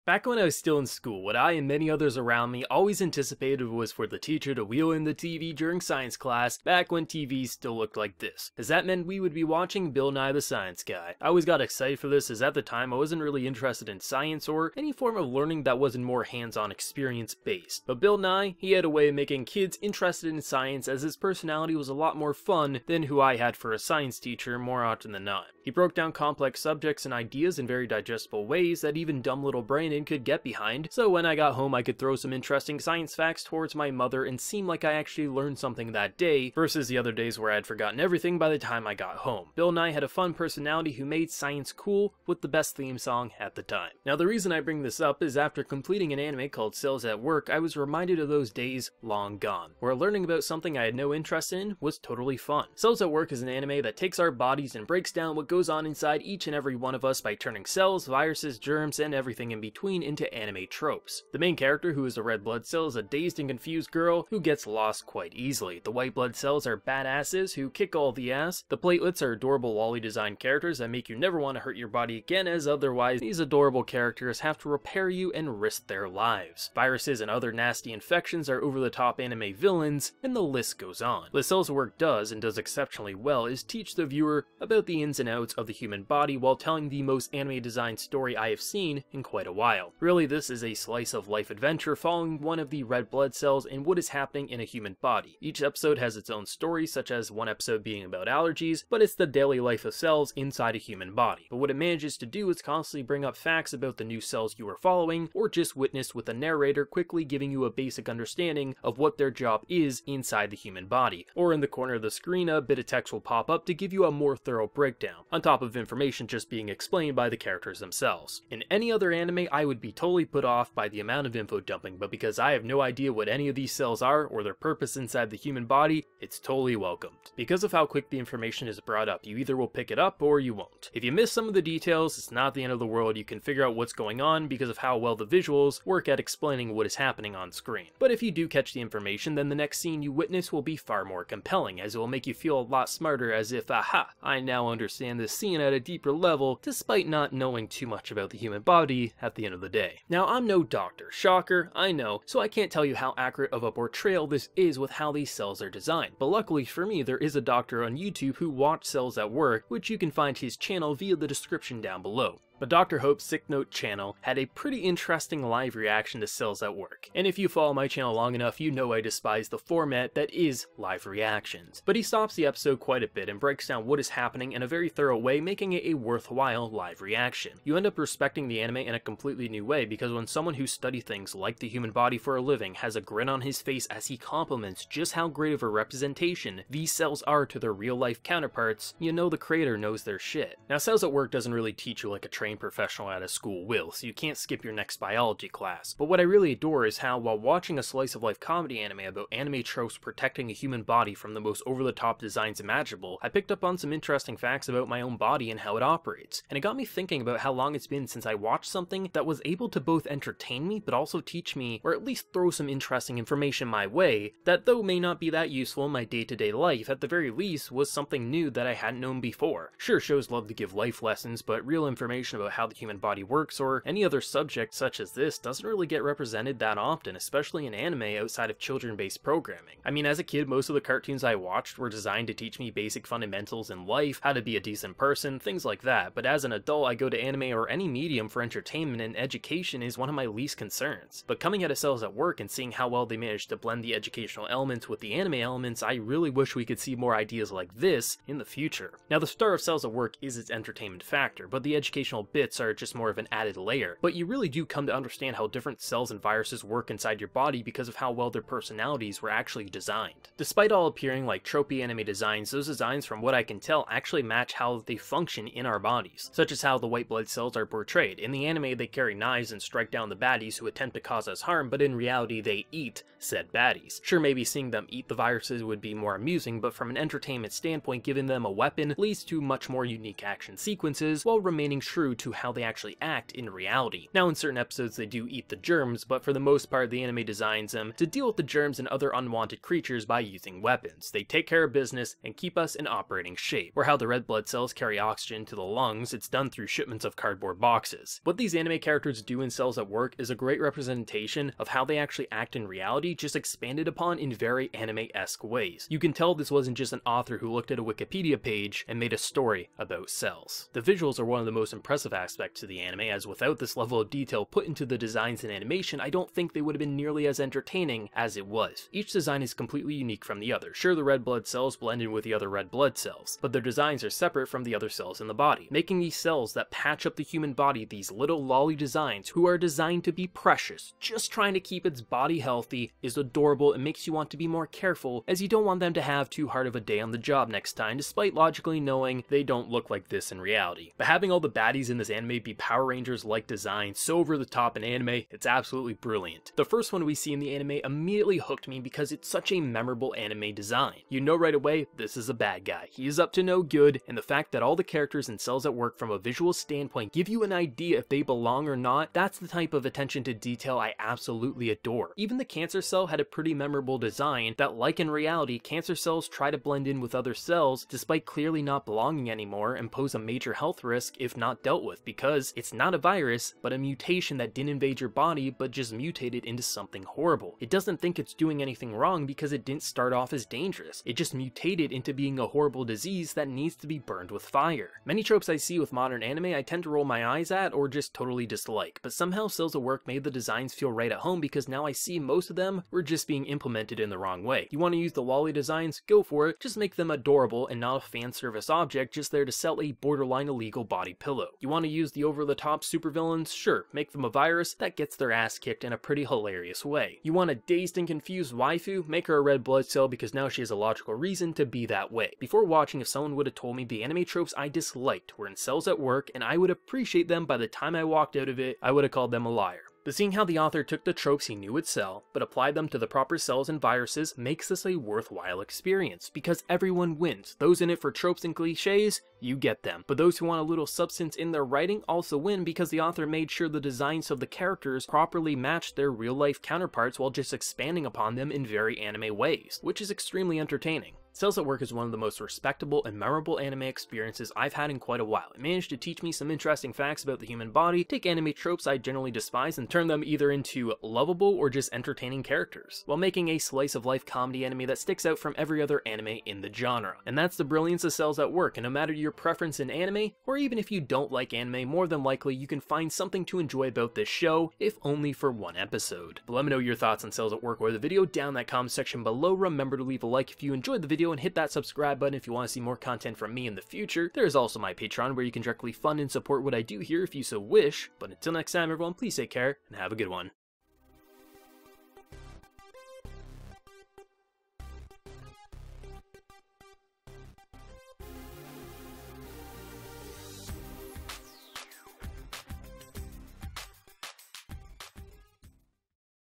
Back when I was still in school, what I and many others around me always anticipated was for the teacher to wheel in the TV during science class, back when TVs still looked like this, as that meant we would be watching Bill Nye the Science Guy. I always got excited for this, as at the time I wasn't really interested in science or any form of learning that wasn't more hands-on experience based. But Bill Nye, he had a way of making kids interested in science, as his personality was a lot more fun than who I had for a science teacher more often than not. He broke down complex subjects and ideas in very digestible ways that even dumb little Brandon could get behind, so when I got home I could throw some interesting science facts towards my mother and seem like I actually learned something that day, versus the other days where I had forgotten everything by the time I got home. Bill Nye had a fun personality who made science cool, with the best theme song at the time. Now the reason I bring this up is after completing an anime called Cells at Work, I was reminded of those days long gone, where learning about something I had no interest in was totally fun. Cells at Work is an anime that takes our bodies and breaks down what goes on inside each and every one of us by turning cells, viruses, germs, and everything in between into anime tropes. The main character, who is a red blood cell, is a dazed and confused girl who gets lost quite easily. The white blood cells are badasses who kick all the ass. The platelets are adorable Wally designed characters that make you never want to hurt your body again, as otherwise these adorable characters have to repair you and risk their lives. Viruses and other nasty infections are over the top anime villains, and the list goes on. What Cells at Work does, and does exceptionally well, is teach the viewer about the ins and outs of the human body while telling the most anime designed story I have seen in quite a while. Really, this is a slice of life adventure following one of the red blood cells and what is happening in a human body. Each episode has its own story, such as one episode being about allergies, but it's the daily life of cells inside a human body. But what it manages to do is constantly bring up facts about the new cells you are following, or just witness with a narrator quickly giving you a basic understanding of what their job is inside the human body. Or in the corner of the screen, a bit of text will pop up to give you a more thorough breakdown, on top of information just being explained by the characters themselves. In any other anime, I would be totally put off by the amount of info dumping, but because I have no idea what any of these cells are or their purpose inside the human body, it's totally welcomed. Because of how quick the information is brought up, you either will pick it up or you won't. If you miss some of the details, it's not the end of the world. You can figure out what's going on because of how well the visuals work at explaining what is happening on screen. But if you do catch the information, then the next scene you witness will be far more compelling, as it will make you feel a lot smarter, as if, aha, I now understand this scene at a deeper level, despite not knowing too much about the human body at the end of the day. Now, I'm no doctor, shocker, I know, so I can't tell you how accurate of a portrayal this is with how these cells are designed, but luckily for me, there is a doctor on YouTube who watched Cells at Work, which you can find his channel via the description down below. But Dr. Hope's Sick Note channel had a pretty interesting live reaction to Cells at Work, and if you follow my channel long enough, you know I despise the format that is live reactions. But he stops the episode quite a bit and breaks down what is happening in a very thorough way, making it a worthwhile live reaction. You end up respecting the anime in a completely new way, because when someone who studies things like the human body for a living has a grin on his face as he compliments just how great of a representation these cells are to their real life counterparts, you know the creator knows their shit. Now, Cells at Work doesn't really teach you like a trained professional at a school will, so you can't skip your next biology class. But what I really adore is how, while watching a slice of life comedy anime about anime tropes protecting a human body from the most over-the-top designs imaginable, I picked up on some interesting facts about my own body and how it operates. And it got me thinking about how long it's been since I watched something that was able to both entertain me, but also teach me, or at least throw some interesting information my way, that though may not be that useful in my day-to-day life, at the very least was something new that I hadn't known before. Sure, shows love to give life lessons, but real information about how the human body works or any other subject such as this doesn't really get represented that often, especially in anime outside of children-based programming. I mean, as a kid, most of the cartoons I watched were designed to teach me basic fundamentals in life, how to be a decent person, things like that, but as an adult I go to anime or any medium for entertainment, and education is one of my least concerns. But coming out of Cells at Work and seeing how well they managed to blend the educational elements with the anime elements, I really wish we could see more ideas like this in the future. Now, the star of Cells at Work is its entertainment factor, but the educational bits are just more of an added layer. But you really do come to understand how different cells and viruses work inside your body because of how well their personalities were actually designed. Despite all appearing like tropey anime designs, those designs, from what I can tell, actually match how they function in our bodies, such as how the white blood cells are portrayed. In the anime, they carry knives and strike down the baddies who attempt to cause us harm, but in reality they eat said baddies. Sure, maybe seeing them eat the viruses would be more amusing, but from an entertainment standpoint, giving them a weapon leads to much more unique action sequences while remaining true to how they actually act in reality. Now in certain episodes they do eat the germs, but for the most part the anime designs them to deal with the germs and other unwanted creatures by using weapons. They take care of business and keep us in operating shape. Or how the red blood cells carry oxygen to the lungs, it's done through shipments of cardboard boxes. What these anime characters do in Cells at Work is a great representation of how they actually act in reality, just expanded upon in very anime-esque ways. You can tell this wasn't just an author who looked at a Wikipedia page and made a story about cells. The visuals are one of the most impressive aspects of the anime, as without this level of detail put into the designs and animation, I don't think they would have been nearly as entertaining as it was. Each design is completely unique from the other. Sure, the red blood cells blend in with the other red blood cells, but their designs are separate from the other cells in the body, making these cells that patch up the human body these little lolly designs who are designed to be precious. Just trying to keep its body healthy is adorable and makes you want to be more careful, as you don't want them to have too hard of a day on the job next time, despite logically knowing they don't look like this in reality. But having all the baddies in this anime be Power Rangers-like designs so over the top in anime, it's absolutely brilliant. The first one we see in the anime immediately hooked me because it's such a memorable anime design. You know right away, this is a bad guy. He is up to no good, and the fact that all the characters in Cells at Work from a visual standpoint give you an idea if they belong or not, that's the type of attention to detail I absolutely adore. Even the cancer cell had a pretty memorable design that, like in reality, cancer cells try to blend in with other cells despite clearly not belonging anymore and pose a major health risk if not dealt with, because it's not a virus, but a mutation that didn't invade your body but just mutated into something horrible. It doesn't think it's doing anything wrong because it didn't start off as dangerous. It just mutated into being a horrible disease that needs to be burned with fire. Many tropes I see with modern anime I tend to roll my eyes at or just totally dislike, but somehow Cells at Work made the designs feel right at home because now I see most of them were just being implemented in the wrong way. You want to use the lolly designs? Go for it. Just make them adorable and not a fan service object just there to sell a borderline illegal body pillow. You want to use the over-the-top supervillains? Sure, make them a virus that gets their ass kicked in a pretty hilarious way. You want a dazed and confused waifu? Make her a red blood cell because now she has a logical reason to be that way. Before watching, if someone would have told me the anime tropes I disliked were in Cells at Work and I would appreciate them by the time I walked out of it, I would have called them a liar. But seeing how the author took the tropes he knew would sell, but applied them to the proper cells and viruses makes this a worthwhile experience, because everyone wins. Those in it for tropes and cliches, you get them. But those who want a little substance in their writing also win because the author made sure the designs of the characters properly matched their real-life counterparts while just expanding upon them in very anime ways, which is extremely entertaining. Cells at Work is one of the most respectable and memorable anime experiences I've had in quite a while. It managed to teach me some interesting facts about the human body, take anime tropes I generally despise and turn them either into lovable or just entertaining characters, while making a slice-of-life comedy anime that sticks out from every other anime in the genre. And that's the brilliance of Cells at Work, and no matter your preference in anime, or even if you don't like anime, more than likely you can find something to enjoy about this show, if only for one episode. But let me know your thoughts on Cells at Work or the video down in that comment section below. Remember to leave a like if you enjoyed the video and hit that subscribe button if you want to see more content from me in the future. There is also my Patreon where you can directly fund and support what I do here if you so wish. But until next time everyone, please take care and have a good one.